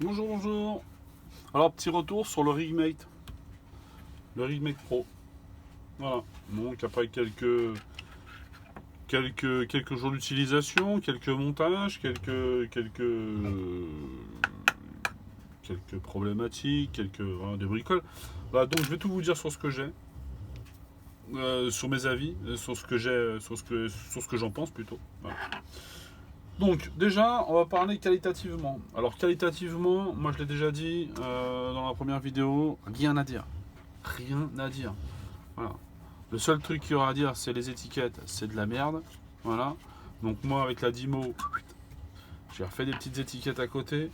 Bonjour, bonjour. Alors, petit retour sur le Rigmate Pro. Voilà. Donc, après quelques jours d'utilisation, quelques montages, quelques problématiques, voilà, des bricoles. Voilà, donc je vais tout vous dire sur ce que j'ai, sur mes avis, sur ce que j'ai, sur ce que j'en pense plutôt. Voilà. Donc, déjà, on va parler qualitativement. Alors, qualitativement, moi je l'ai déjà dit dans la première vidéo, rien à dire. Rien à dire. Voilà. Le seul truc qu'il y aura à dire, c'est les étiquettes, c'est de la merde. Voilà. Donc moi, avec la Dymo, j'ai refait des petites étiquettes à côté.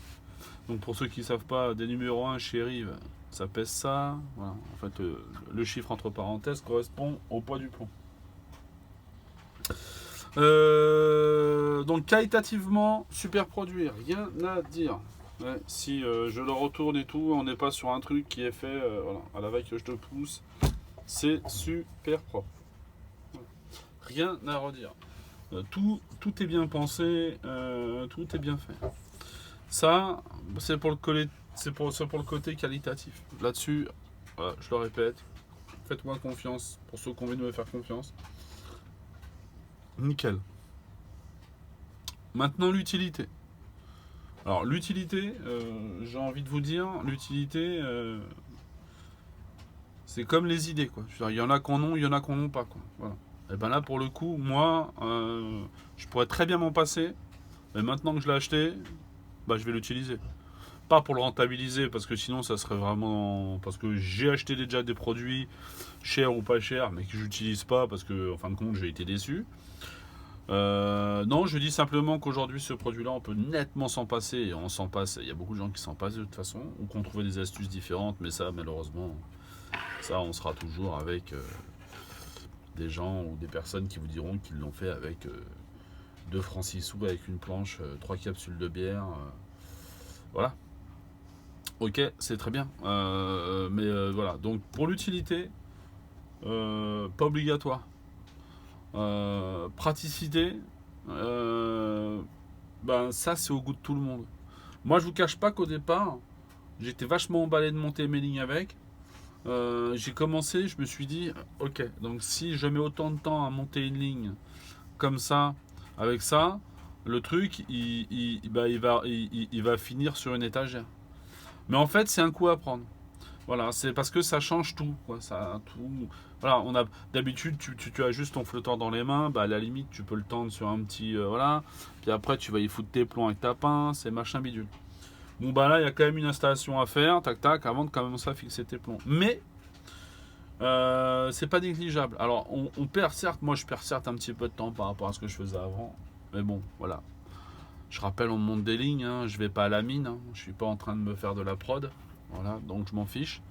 Donc pour ceux qui ne savent pas, des numéros 1 chez Rive, ça pèse ça. Voilà. En fait, le chiffre entre parenthèses correspond au poids du plomb. Donc qualitativement, super produit, rien à dire. Ouais, si je le retourne et tout, on n'est pas sur un truc qui est fait voilà, à la vague que je te pousse. C'est super propre. Rien à redire. Tout est bien pensé, tout est bien fait. Ça, c'est pour le côté qualitatif. Là-dessus, voilà, je le répète, faites-moi confiance pour ceux qui ont envie de me faire confiance. Nickel. Maintenant, l'utilité. Alors, l'utilité, j'ai envie de vous dire, l'utilité, c'est comme les idées, quoi. Il y en a qu'on ont, il y en a qu'on n'ont pas, quoi. Voilà. Et ben là, pour le coup, moi, je pourrais très bien m'en passer, mais maintenant que je l'ai acheté, bah, je vais l'utiliser. Pas pour le rentabiliser, parce que sinon, ça serait vraiment. Parce que j'ai acheté déjà des produits, chers ou pas chers, mais que j'utilise pas, parce que, en fin de compte, j'ai été déçu. Non, je dis simplement qu'aujourd'hui, ce produit-là, on peut nettement s'en passer, et on s'en passe. Il y a beaucoup de gens qui s'en passent de toute façon, ou qui ont trouvé des astuces différentes, mais ça, malheureusement, ça, on sera toujours avec des gens ou des personnes qui vous diront qu'ils l'ont fait avec 2 francs 6 sous, avec une planche, 3 capsules de bière. Voilà. Ok, c'est très bien. Mais voilà. Donc, pour l'utilité, pas obligatoire. Praticité, euh, ben ça, c'est au goût de tout le monde. Moi, je vous cache pas qu'au départ, j'étais vachement emballé de monter mes lignes avec. J'ai commencé, je me suis dit, ok, donc si je mets autant de temps à monter une ligne comme ça, avec ça, le truc, il va finir sur une étagère. Mais en fait, c'est un coup à prendre. Voilà, c'est parce que ça change tout, quoi. Ça, tout. Voilà, on a d'habitude, tu as juste ton flotteur dans les mains, bah à la limite, tu peux le tendre sur un petit, voilà. Puis après, tu vas y foutre tes plombs avec ta pince et machin bidule. Bon bah là, il y a quand même une installation à faire, tac tac, avant de commencer à fixer tes plombs. Mais c'est pas négligeable. Alors, on perd certes, moi je perds certes un petit peu de temps par rapport à ce que je faisais avant. Mais bon, voilà. Je rappelle, on monte des lignes, hein, je vais pas à la mine, hein, je suis pas en train de me faire de la prod. Voilà, donc je m'en fiche.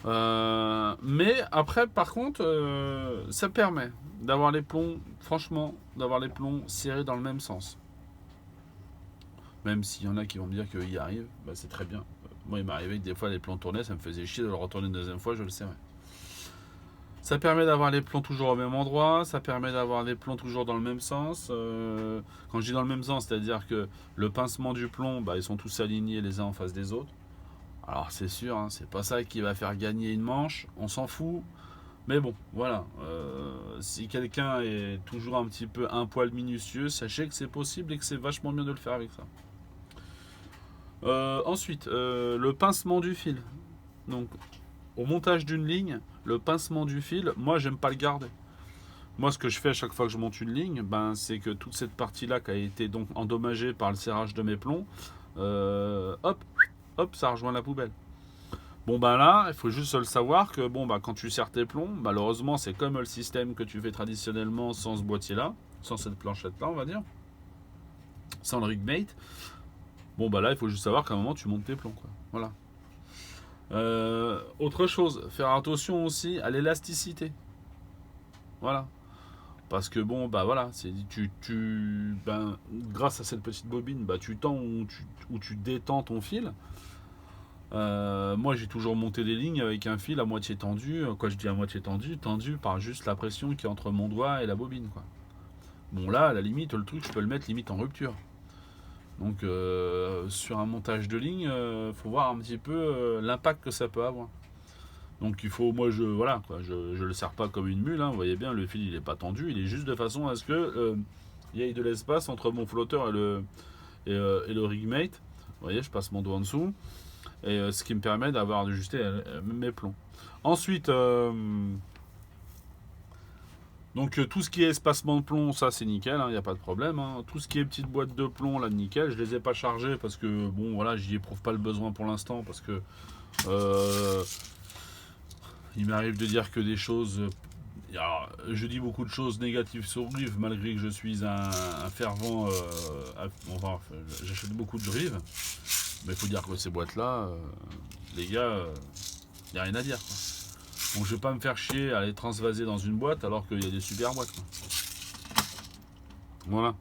Mais après, par contre, ça permet d'avoir les plombs, franchement, d'avoir les plombs serrés dans le même sens. Même s'il y en a qui vont me dire qu'ils y arrivent, bah c'est très bien. Moi, il m'arrivait que des fois les plombs tournaient, ça me faisait chier de le retourner une deuxième fois, je le serrais. Ça permet d'avoir les plombs toujours au même endroit, ça permet d'avoir les plombs toujours dans le même sens. Quand je dis dans le même sens, c'est-à-dire que le pincement du plomb, bah, ils sont tous alignés les uns en face des autres. Alors c'est sûr, hein, c'est pas ça qui va faire gagner une manche, on s'en fout. Mais bon, voilà. Si quelqu'un est toujours un petit peu un poil minutieux, sachez que c'est possible et que c'est vachement bien de le faire avec ça. Ensuite, le pincement du fil. Donc, au montage d'une ligne, le pincement du fil, moi, j'aime pas le garder. Moi, ce que je fais à chaque fois que je monte une ligne, ben, c'est que toute cette partie-là qui a été donc endommagée par le serrage de mes plombs, hop, hop, ça rejoint la poubelle. Bon ben là, il faut juste le savoir que bon bah quand tu serres tes plombs, malheureusement c'est comme le système que tu fais traditionnellement sans ce boîtier-là, sans cette planchette-là on va dire, sans le rigmate. Bon bah là il faut juste savoir qu'à un moment tu montes tes plombs quoi. Voilà. Autre chose, faire attention aussi à l'élasticité. Voilà. Parce que bon bah voilà, c'est ben grâce à cette petite bobine, bah tu tends ou tu détends ton fil. Moi j'ai toujours monté des lignes avec un fil à moitié tendu. Quoi je dis à moitié tendu, tendu par juste la pression qui est entre mon doigt et la bobine quoi. Bon là à la limite le truc je peux le mettre limite en rupture. Donc sur un montage de ligne, faut voir un petit peu l'impact que ça peut avoir. Donc il faut, moi voilà, quoi, je le serre pas comme une mule, hein, vous voyez bien, le fil il est pas tendu, il est juste de façon à ce que il y ait de l'espace entre mon flotteur et le rigmate. Vous voyez, je passe mon doigt en dessous, et ce qui me permet d'avoir ajusté mes plombs. Ensuite, donc tout ce qui est espacement de plomb, ça c'est nickel, il n'y a pas de problème. Hein. Tout ce qui est petite boîte de plomb, là nickel, je les ai pas chargées parce que bon voilà, j'y éprouve pas le besoin pour l'instant parce que euh, il m'arrive de dire que des choses. Alors, je dis beaucoup de choses négatives sur Rive malgré que je suis un fervent. Enfin, j'achète beaucoup de Rive, mais il faut dire que ces boîtes-là, les gars, il n'y a rien à dire. Quoi. Donc je vais pas me faire chier à les transvaser dans une boîte alors qu'il y a des super boîtes. Quoi. Voilà.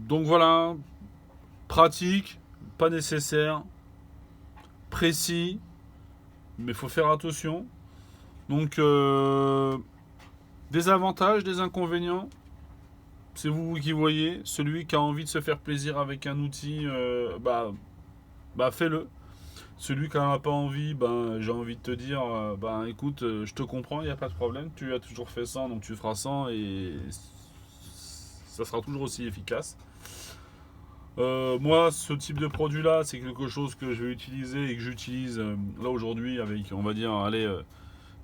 Donc voilà. Pratique, pas nécessaire, précis, mais il faut faire attention. Donc des avantages, des inconvénients. C'est vous qui voyez. Celui qui a envie de se faire plaisir avec un outil, bah fais-le. Celui qui n'en a pas envie, ben, j'ai envie de te dire, ben, écoute, je te comprends, il n'y a pas de problème. Tu as toujours fait 100, donc tu feras 100 et ça sera toujours aussi efficace. Moi, ce type de produit-là, c'est quelque chose que je vais utiliser et que j'utilise là aujourd'hui avec, on va dire, allez,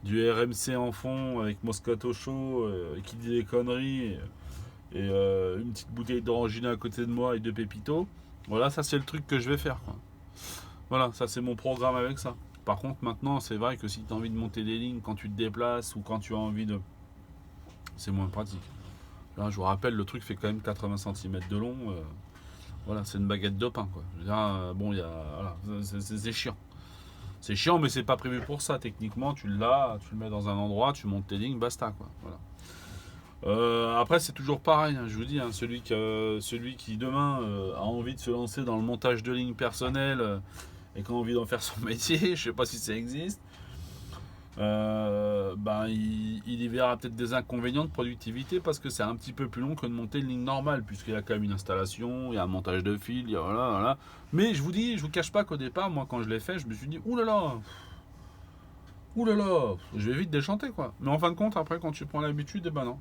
du RMC en fond, avec Moscato chaud, qui dit des conneries, et une petite bouteille d'orangina à côté de moi et de pépito. Voilà, ça c'est le truc que je vais faire. Quoi. Voilà, ça c'est mon programme avec ça. Par contre, maintenant, c'est vrai que si tu as envie de monter des lignes quand tu te déplaces ou quand tu as envie de. C'est moins pratique. Là, je vous rappelle, le truc fait quand même 80 cm de long. Voilà, c'est une baguette de pain. Quoi. Je veux dire, bon, voilà, c'est chiant. C'est chiant, mais c'est pas prévu pour ça. Techniquement, tu l'as, tu le mets dans un endroit, tu montes tes lignes, basta. Quoi. Voilà. Après, c'est toujours pareil, hein, je vous dis, hein, celui qui demain a envie de se lancer dans le montage de lignes personnelles et qui a envie d'en faire son métier, je sais pas si ça existe, ben, il y verra peut-être des inconvénients de productivité parce que c'est un petit peu plus long que de monter une ligne normale, puisqu'il y a quand même une installation, il y a un montage de fil, il y a voilà, voilà. Mais je vous dis, je vous cache pas qu'au départ, moi quand je l'ai fait, je me suis dit, oulala, là, je vais vite déchanter quoi. Mais en fin de compte, après quand tu prends l'habitude, eh ben non.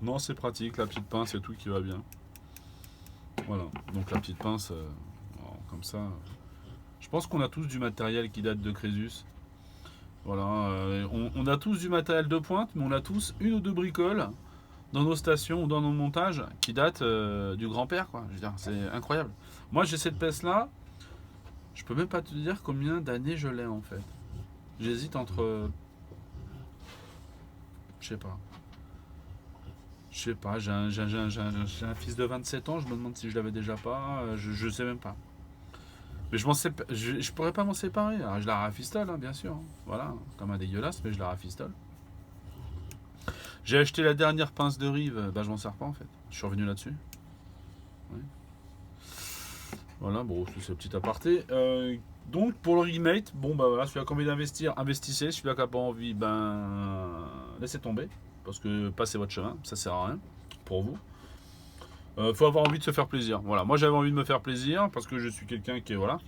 Non, c'est pratique, la petite pince, c'est tout qui va bien. Voilà, donc la petite pince, comme ça. Je pense qu'on a tous du matériel qui date de Crésus. Voilà, on a tous du matériel de pointe, mais on a tous une ou deux bricoles dans nos stations ou dans nos montages qui datent du grand-père, quoi. Je veux dire, c'est incroyable. Moi, j'ai cette pièce-là, je peux même pas te dire combien d'années je l'ai en fait. J'hésite entre. Je sais pas. Je sais pas, j'ai un fils de 27 ans, je me demande si je l'avais déjà pas, je sais même pas. Mais je pourrais pas m'en séparer. Alors, je la rafistole, hein, bien sûr. Hein. Voilà, comme un dégueulasse, mais je la rafistole. J'ai acheté la dernière pince de Rive, bah je m'en sers pas en fait. Je suis revenu là-dessus. Ouais. Voilà, bon, c'est un petit aparté. Donc pour le remate, bon bah voilà, celui-là qui a envie d'investir, investissez. Celui-là qui n'a pas envie, ben laissez tomber. Parce que passez votre chemin, ça sert à rien pour vous. Faut avoir envie de se faire plaisir. Voilà, moi j'avais envie de me faire plaisir parce que je suis quelqu'un qui est voilà,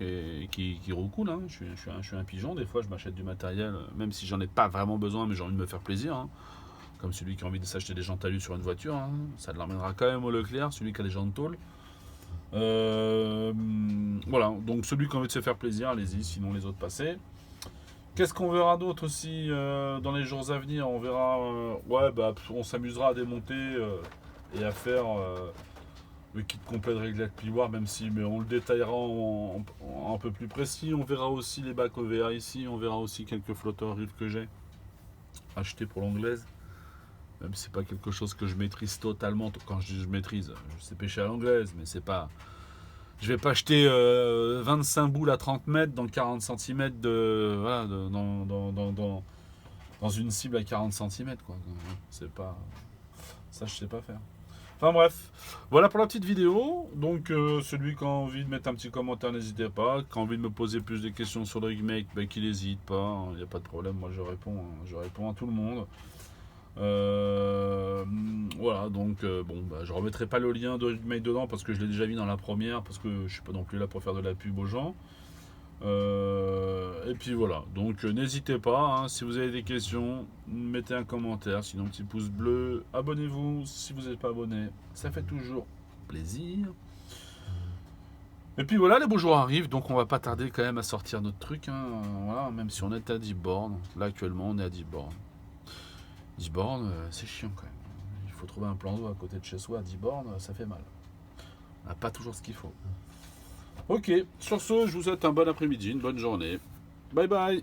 qui recoule. Hein. Je suis un pigeon. Des fois, je m'achète du matériel, même si j'en ai pas vraiment besoin, mais j'ai envie de me faire plaisir. Hein. Comme celui qui a envie de s'acheter des jantes talus sur une voiture, hein. Ça l'emmènera quand même au Leclerc. Celui qui a des jantes tôle. Voilà, donc celui qui a envie de se faire plaisir, allez-y. Sinon, les autres passez. Qu'est-ce qu'on verra d'autre aussi dans les jours à venir? On verra. Ouais, bah, on s'amusera à démonter et à faire. Le kit complet de réglage plioir, même si mais on le détaillera en un peu plus précis. On verra aussi les bacs OVA ici, on verra aussi quelques flotteurs rives que j'ai achetés pour l'anglaise. Même si c'est pas quelque chose que je maîtrise totalement. Quand je dis je maîtrise, je sais pêcher à l'anglaise, mais c'est pas. Je vais pas acheter 25 boules à 30 mètres dans 40 cm de. Voilà, dans une cible à 40 cm quoi. C'est pas. Ça je sais pas faire. Enfin bref, voilà pour la petite vidéo. Donc celui qui a envie de mettre un petit commentaire, n'hésitez pas. Qui a envie de me poser plus de questions sur le remake, ben, qu'il n'hésite pas. Il n'y a pas de problème, moi je réponds à tout le monde. Voilà, donc bon, bah, je remettrai pas le lien de mail dedans parce que je l'ai déjà mis dans la première, parce que je suis pas non plus là pour faire de la pub aux gens. Et puis voilà, donc n'hésitez pas, hein, si vous avez des questions, mettez un commentaire, sinon petit pouce bleu, abonnez-vous si vous n'êtes pas abonné, ça fait toujours plaisir. Et puis voilà, les beaux jours arrivent, donc on va pas tarder quand même à sortir notre truc, hein, voilà, même si on est à 10 bornes, là actuellement on est à 10 bornes. 10 bornes, c'est chiant quand même. Il faut trouver un plan d'eau à côté de chez soi à 10 bornes, ça fait mal. On n'a pas toujours ce qu'il faut. Ok, sur ce, je vous souhaite un bon après-midi, une bonne journée. Bye bye.